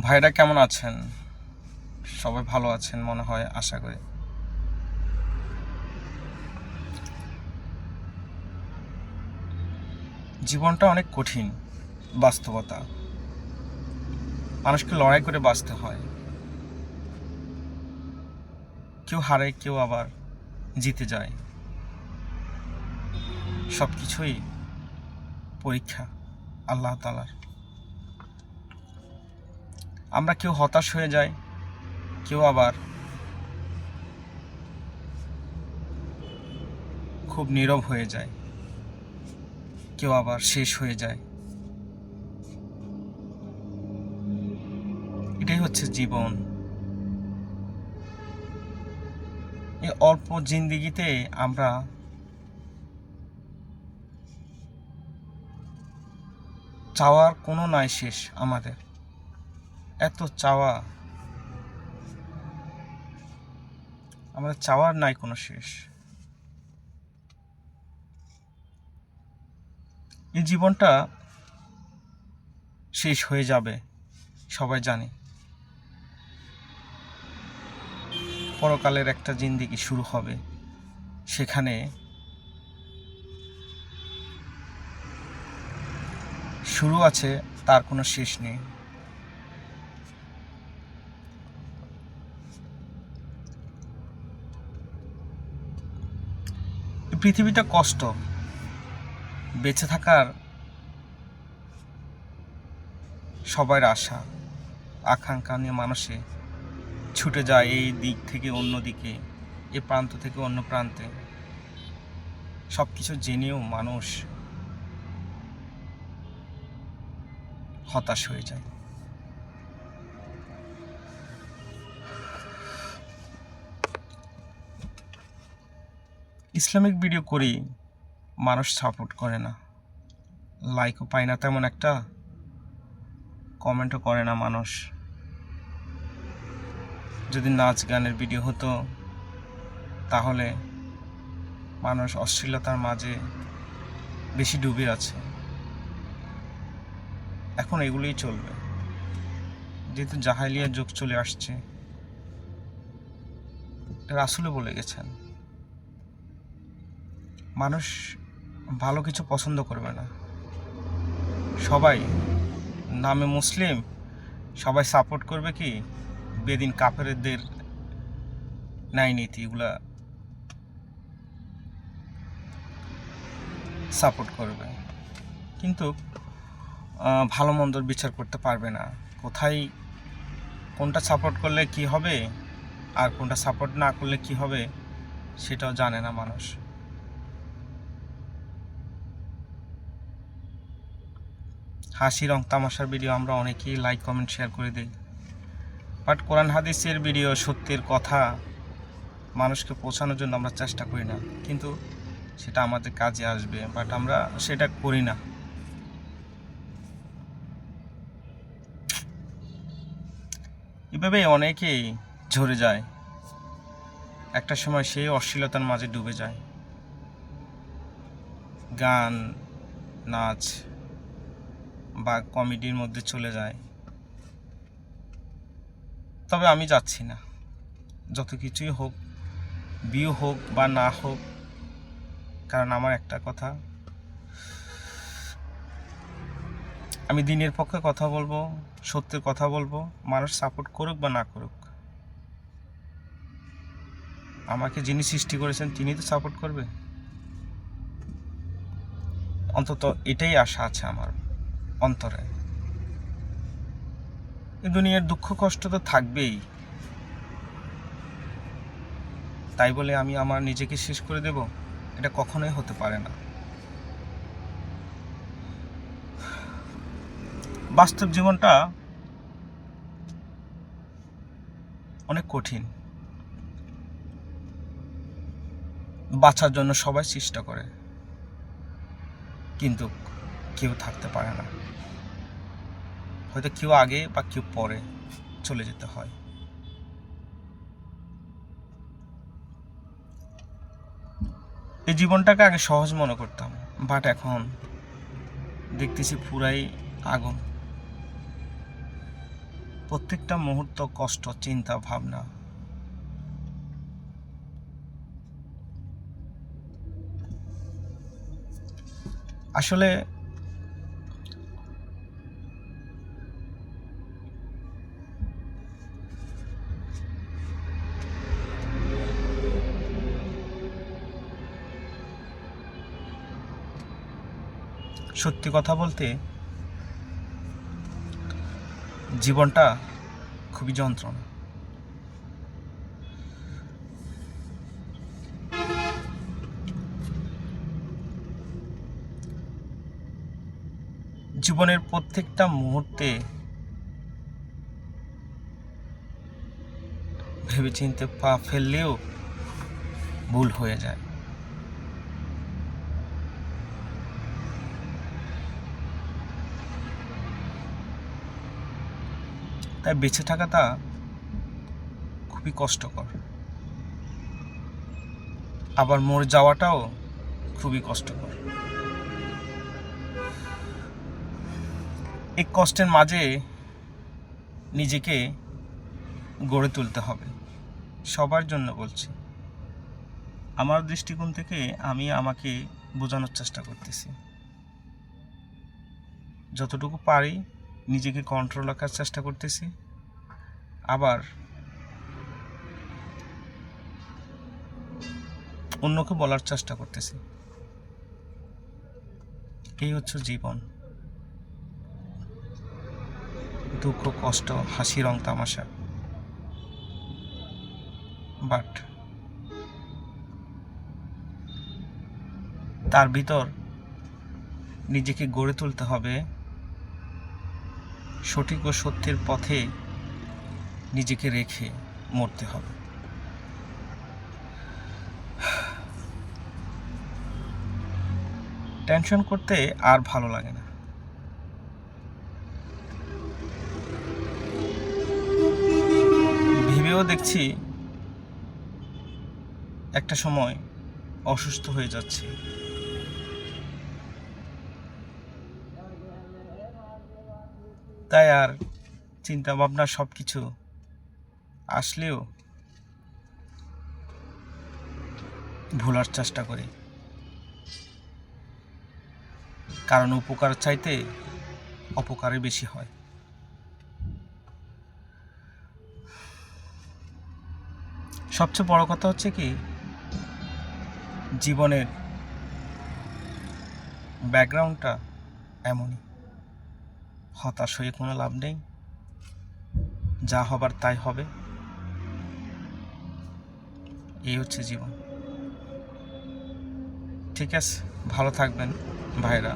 ভাইরা কেমন আছেন? সবাই ভালো আছেন মনে হয়, আশা করি। জীবনটা অনেক কঠিন, বাস্তবতা। মানুষকে লড়াই করে বাঁচতে হয়। কেউ হারে, কেউ আবার জিতে যায়। সব কিছুই পরীক্ষা আল্লাহ তাআলার। আমরা কেউ হতাশ হয়ে যাই, কেউ আবার খুব নীরব হয়ে যায়, কেউ আবার শেষ হয়ে যায়। এটাই হচ্ছে জীবন। এই অল্প জিন্দেগিতে আমরা চাওয়ার কোনো নাই শেষ। আমাদের এত চাওয়া, আমাদের চাওয়ার নাই কোনো শেষ। এই জীবনটা শেষ হয়ে যাবে, সবাই জানে। পরকালের একটা জিন্দেগি শুরু হবে, সেখানে শুরু আছে, তার কোনো শেষ নেই। এই পৃথিবীটা কষ্ট। বেঁচে থাকার সবার আশা আকাঙ্ক্ষা নিয়ে মানুষে ছুটে যায় এই দিক থেকে অন্য দিকে, এ প্রান্ত থেকে অন্য প্রান্তে। সব কিছু জেনেও মানুষ হতাশ হয়ে যায়। ইসলামিক ভিডিও করি, মানুষ সাপোর্ট করে না, লাইকও পায় না তেমন একটা, কমেন্টও করে না মানুষ। যদি নাচ গানের ভিডিও হতো, তাহলে মানুষ অশ্লীলতার মাঝে বেশি ডুবে আছে। এখন এগুলোই চলবে, যেহেতু জাহেলিয়ার যুগ চলে আসছে। রাসূলও বলে গেছেন, মানুষ ভালো কিছু পছন্দ করবে না। সবাই নামে মুসলিম, সবাই সাপোর্ট করবে কি বেদিন কাফেরদের ন্যায় নীতি, এগুলা সাপোর্ট করবে, কিন্তু ভালো মন্দর বিচার করতে পারবে না। কোথায় কোনটা সাপোর্ট করলে কি হবে আর কোনটা সাপোর্ট না করলে কি হবে সেটাও জানে না মানুষ। হাসি রং তামাশার ভিডিও আমরা অনেকেই লাইক কমেন্ট শেয়ার করে দিই, বাট কোরআন হাদিসের ভিডিও, সত্যের কথা মানুষকে পৌঁছানোর জন্য আমরা চেষ্টা করি না, কিন্তু সেটা আমাদের কাজে আসবে, বাট আমরা সেটা করি না। এভাবে অনেকেই ঝরে যায়, একটা সময় সেই অশ্লীলতার মাঝে ডুবে যায়, গান, নাচ বা কমেডির মধ্যে চলে যায়। তবে আমি যাচ্ছি না, যত কিছুই হোক, বিয়ে হোক বা না হোক, কারণ আমার একটা কথা, আমি দিনের পক্ষে কথা বলবো, সত্যের কথা বলবো। মানুষ সাপোর্ট করুক বা না করুক, আমাকে যিনি সৃষ্টি করেছেন তিনি তো সাপোর্ট করবে। অন্তত এটাই আশা আছে আমার অন্তরে। এই দুনিয়ার দুঃখ কষ্ট তো থাকবেই, তাই বলে আমি আমার নিজেকে শেষ করে দেব, এটা কখনোই হতে পারে না। বাস্তব জীবনটা অনেক কঠিন। বাঁচার জন্য সবাই চেষ্টা করে, কিন্তু কেউ থাকতে পারে না। হয়তো কেউ আগে বা কেউ পরে চলে যেতে হয়। এই জীবনটাকে আগে সহজ মনে করতাম, বাট এখন দেখতেছি পুরাই আগুন। প্রত্যেকটা মুহূর্ত কষ্ট, চিন্তা, ভাবনা। আসলে সত্যি কথা বলতে জীবনটা খুবই যন্ত্রণা। জীবনের প্রত্যেকটা মুহূর্তে ভেবেচিন্তে পা ফেললেও ভুল হয়ে যায়। তাই বেঁচে থাকাটা খুবই কষ্টকর, আবার মরে যাওয়াটাও খুবই কষ্টকর। এই কষ্টের মাঝে নিজেকে গড়ে তুলতে হবে। সবার জন্য বলছি, আমার দৃষ্টিকোণ থেকে আমি আমাকে বোঝানোর চেষ্টা করতেছি। যতটুকু পারি নিজেকে কন্ট্রোল রাখার চেষ্টা করতেছি, আবার অন্যকে বলার চেষ্টা করতেছি। এই হচ্ছে জীবন। দুঃখ, কষ্ট, হাসি, রং, তামাশা। বাট তার ভিতর নিজেকে গড়ে তুলতে হবে, সঠিক ও সত্যের পথে নিজেকে রেখে মরতে হবে। টেনশন করতে আর ভালো লাগে না। ভেবেও দেখছি একটা সময় অসুস্থ হয়ে যাচ্ছে। তাই আর চিন্তা ভাবনা সব কিছু আসলেও ভোলার চেষ্টা করি, কারণ উপকার চাইতে অপকারই বেশি হয়। সবচেয়ে বড় কথা হচ্ছে কি, জীবনের ব্যাকগ্রাউন্ডটা এমনই। হতাশ হয়ে কোনো লাভ নেই, যা হবার তাই হবে। এই হচ্ছে জীবন। ঠিক আছে, ভালো থাকবেন ভাইরা।